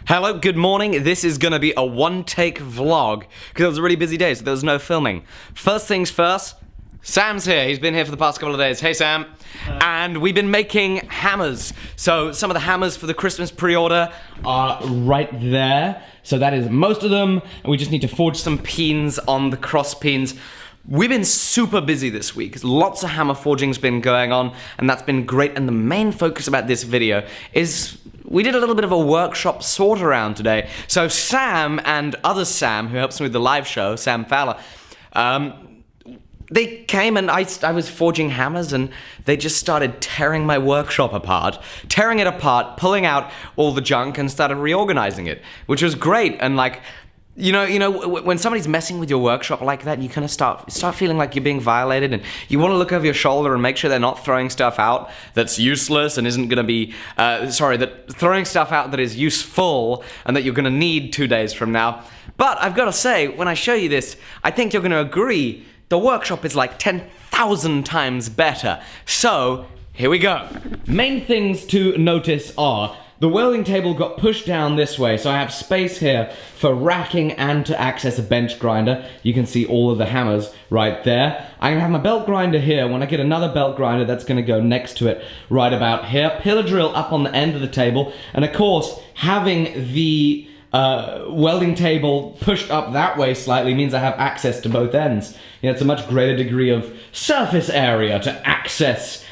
Hello, good morning. This is gonna be a one-take vlog because it was a really busy day, so there was no filming. First things first, Sam's here. He's been here for the past couple of days. Hey, Sam. And we've been making hammers. So some of the hammers for the Christmas pre-order are right there. So that is most of them. And we just need to forge some pins on the cross pins. We've been super busy this week. Lots of hammer forging's been going on, and that's been great. And the main focus about this video is we did a little bit of a workshop sort around today. So Sam and other Sam, who helps me with the live show, Sam Fowler, they came and I was forging hammers and they just started tearing my workshop apart. Tearing it apart, pulling out all the junk and started reorganizing it, which was great. And like, you know, when somebody's messing with your workshop like that, you kind of start feeling like you're being violated, and you want to look over your shoulder and make sure they're not throwing stuff out that's useless and isn't going to be, throwing stuff out that is useful and that you're going to need 2 days from now. But I've got to say, when I show you this, I think you're going to agree the workshop is like 10,000 times better. So, here we go. Main things to notice are the welding table got pushed down this way, so I have space here for racking and to access a bench grinder. You can see all of the hammers right there. I'm gonna have my belt grinder here. When I get another belt grinder, that's gonna go next to it right about here. Pillar drill up on the end of the table, and of course, having the welding table pushed up that way slightly means I have access to both ends. You know, it's a much greater degree of surface area to access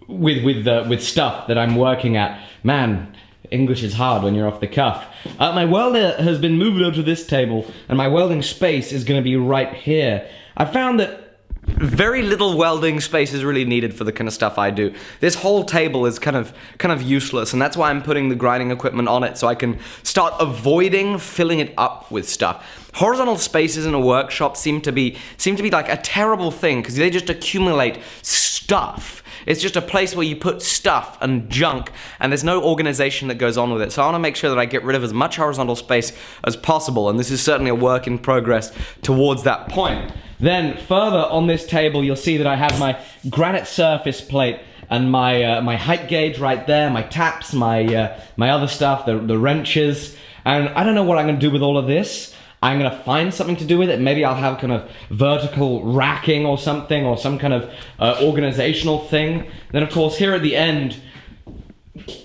with stuff that I'm working at. Man, English is hard when you're off the cuff. My welder has been moved over to this table, and my welding space is going to be right here. I found that very little welding space is really needed for the kind of stuff I do. This whole table is kind of useless, and that's why I'm putting the grinding equipment on it, so I can start avoiding filling it up with stuff. Horizontal spaces in a workshop seem to be like a terrible thing because they just accumulate stuff. It's just a place where you put stuff and junk, and there's no organization that goes on with it. So I want to make sure that I get rid of as much horizontal space as possible, and this is certainly a work in progress towards that point. Then further on this table, you'll see that I have my granite surface plate and my height gauge right there, my taps, my other stuff, the wrenches, and I don't know what I'm going to do with all of this. I'm going to find something to do with it. Maybe I'll have kind of vertical racking or something, or some kind of organizational thing. Then of course here at the end,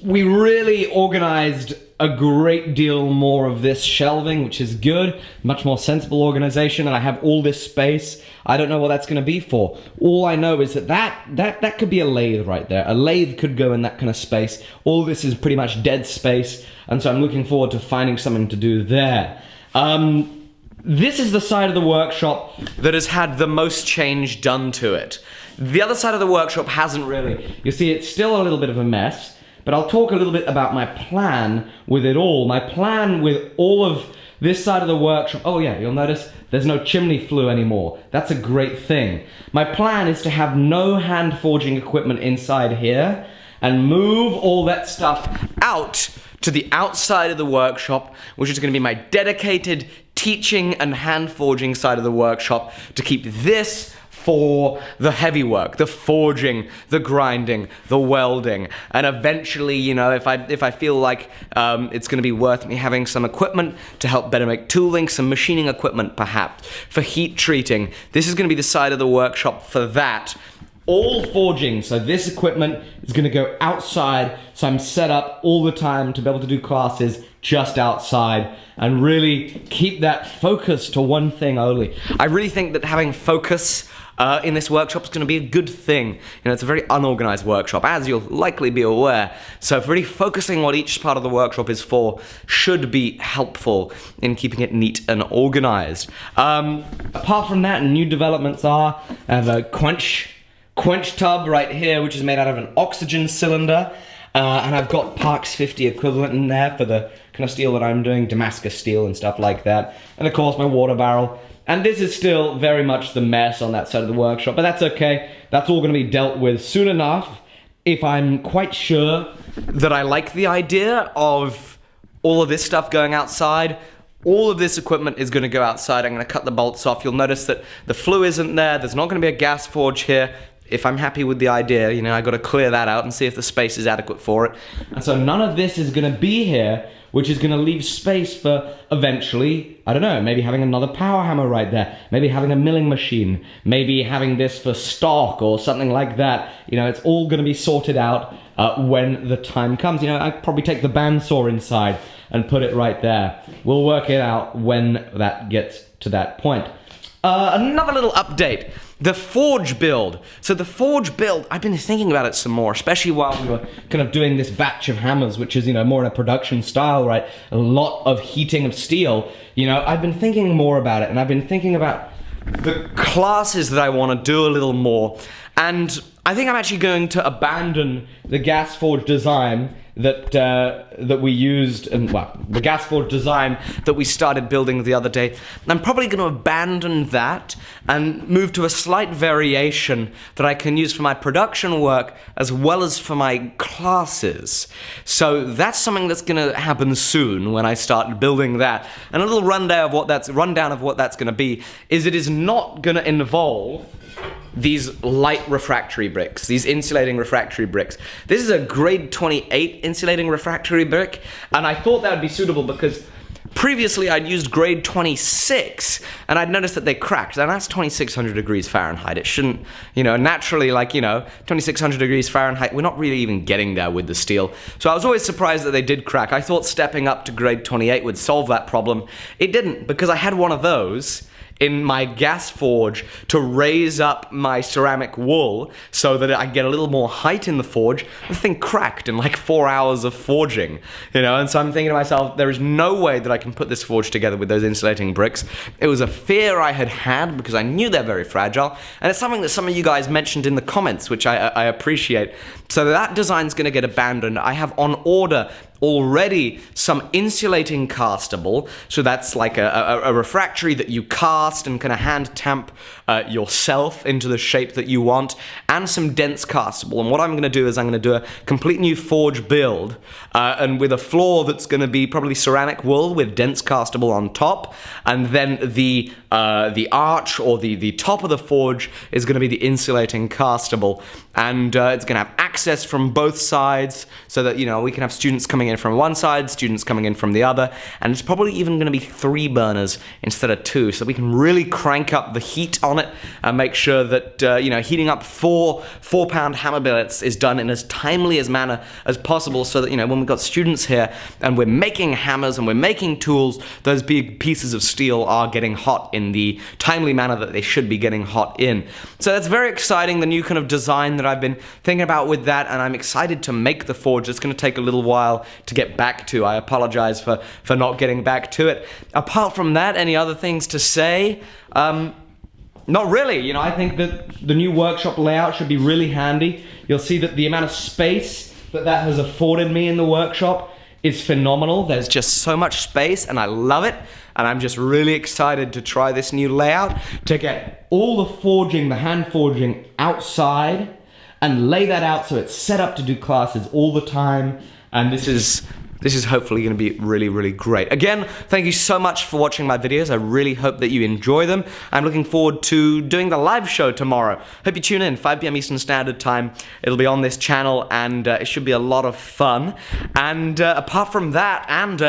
we really organized a great deal more of this shelving, which is good. Much more sensible organization, and I have all this space. I don't know what that's going to be for. All I know is that could be a lathe right there. A lathe could go in that kind of space. All this is pretty much dead space, and so I'm looking forward to finding something to do there. This is the side of the workshop that has had the most change done to it. The other side of the workshop hasn't really. You see, it's still a little bit of a mess, but I'll talk a little bit about my plan with it all. My plan with all of this side of the workshop. Oh yeah, you'll notice there's no chimney flue anymore. That's a great thing. My plan is to have no hand forging equipment inside here and move all that stuff out to the outside of the workshop, which is going to be my dedicated teaching and hand forging side of the workshop, to keep this for the heavy work, the forging, the grinding, the welding, and eventually, you know, if I feel like it's going to be worth me having some equipment to help better make tooling, some machining equipment perhaps for heat treating, this is going to be the side of the workshop for that. All forging, so this equipment is going to go outside, so I'm set up all the time to be able to do classes just outside and really keep that focus to one thing only. I really think that having focus in this workshop is going to be a good thing. You know, it's a very unorganized workshop, as you'll likely be aware, so really focusing what each part of the workshop is for should be helpful in keeping it neat and organized. Apart from that, new developments are I have a quench tub right here, which is made out of an oxygen cylinder, and I've got Parks 50 equivalent in there for the kind of steel that I'm doing, Damascus steel and stuff like that, and of course my water barrel. And this is still very much the mess on that side of the workshop, but that's okay. That's all going to be dealt with soon enough if I'm quite sure that I like the idea of all of this stuff going outside. All of this equipment is going to go outside. I'm going to cut the bolts off. You'll notice that the flue isn't there. There's not going to be a gas forge here. if I'm happy with the idea, you know, I got to clear that out and see if the space is adequate for it. And so none of this is going to be here, which is going to leave space for eventually, I don't know, maybe having another power hammer right there, maybe having a milling machine, maybe having this for stock or something like that. You know, it's all going to be sorted out when the time comes. You know, I'd probably take the bandsaw inside and put it right there. We'll work it out when that gets to that point. Another little update. The forge build. So the forge build, I've been thinking about it some more, especially while we were kind of doing this batch of hammers, which is, you know, more in a production style, right? A lot of heating of steel. You know, I've been thinking more about it, and I've been thinking about the classes that I want to do a little more. And I think I'm actually going to abandon the gas forge design that we used, and well, the gas forge design that we started building the other day. I'm probably going to abandon that and move to a slight variation that I can use for my production work as well as for my classes. So that's something that's going to happen soon when I start building that. And a little rundown of what that's going to be is it is not going to involve these light refractory bricks, these insulating refractory bricks. This is a grade 28 insulating refractory brick, and I thought that would be suitable because previously I'd used grade 26, and I'd noticed that they cracked, and that's 2600 degrees Fahrenheit. It shouldn't, you know, naturally, like, you know, 2600 degrees Fahrenheit, we're not really even getting there with the steel. So I was always surprised that they did crack. I thought stepping up to grade 28 would solve that problem. It didn't, because I had one of those in my gas forge to raise up my ceramic wool so that I get a little more height in the forge. The thing cracked in like 4 hours of forging, you know, and so I'm thinking to myself, there is no way that I can put this forge together with those insulating bricks. It was a fear I had because I knew they're very fragile, and it's something that some of you guys mentioned in the comments, which I appreciate. So that design's going to get abandoned. I have on order already some insulating castable, so that's like a refractory that you cast and kind of hand tamp yourself into the shape that you want, and some dense castable. And what I'm going to do is I'm going to do a complete new forge build, and with a floor that's going to be probably ceramic wool with dense castable on top, and then the arch or the top of the forge is going to be the insulating castable, and it's going to have access from both sides so that, you know, we can have students coming in from one side, students coming in from the other, and it's probably even going to be 3 burners instead of 2, so we can really crank up the heat on it and make sure that, you know, heating up 4-pound hammer billets is done in as timely as manner as possible, so that, you know, when we've got students here and we're making hammers and we're making tools, those big pieces of steel are getting hot in the timely manner that they should be getting hot in. So that's very exciting, the new kind of design that I've been thinking about with that, and I'm excited to make the forge. It's going to take a little while to get back to. I apologize for not getting back to it. Apart from that, any other things to say? Not really. You know, I think that the new workshop layout should be really handy. You'll see that the amount of space that has afforded me in the workshop is phenomenal. There's just so much space, and I love it. And I'm just really excited to try this new layout, to get all the forging, the hand forging outside, and lay that out so it's set up to do classes all the time. And this is hopefully going to be really, really great. Again, thank you so much for watching my videos. I really hope that you enjoy them. I'm looking forward to doing the live show tomorrow. Hope you tune in, 5 p.m. Eastern Standard Time. It'll be on this channel, and it should be a lot of fun. And apart from that, and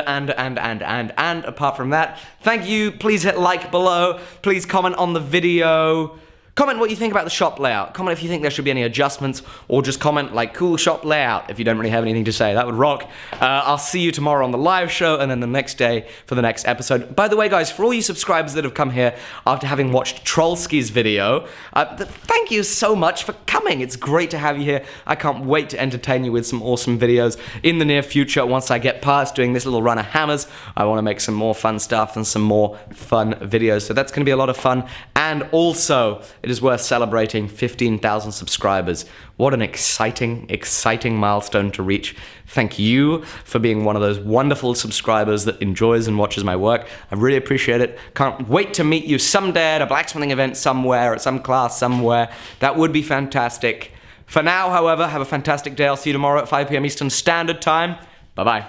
apart from that, thank you. Please hit like below. Please comment on the video. Comment what you think about the shop layout. Comment if you think there should be any adjustments, or just comment like cool shop layout if you don't really have anything to say. That would rock. I'll see you tomorrow on the live show, and then the next day for the next episode. By the way, guys, for all you subscribers that have come here after having watched Trollski's video, thank you so much for coming. It's great to have you here. I can't wait to entertain you with some awesome videos in the near future. Once I get past doing this little run of hammers, I want to make some more fun stuff and some more fun videos. So that's going to be a lot of fun. And also, it is worth celebrating 15,000 subscribers. What an exciting, exciting milestone to reach. Thank you for being one of those wonderful subscribers that enjoys and watches my work. I really appreciate it. Can't wait to meet you someday at a blacksmithing event somewhere, at some class somewhere. That would be fantastic. For now, however, have a fantastic day. I'll see you tomorrow at 5 p.m. Eastern Standard Time. Bye-bye.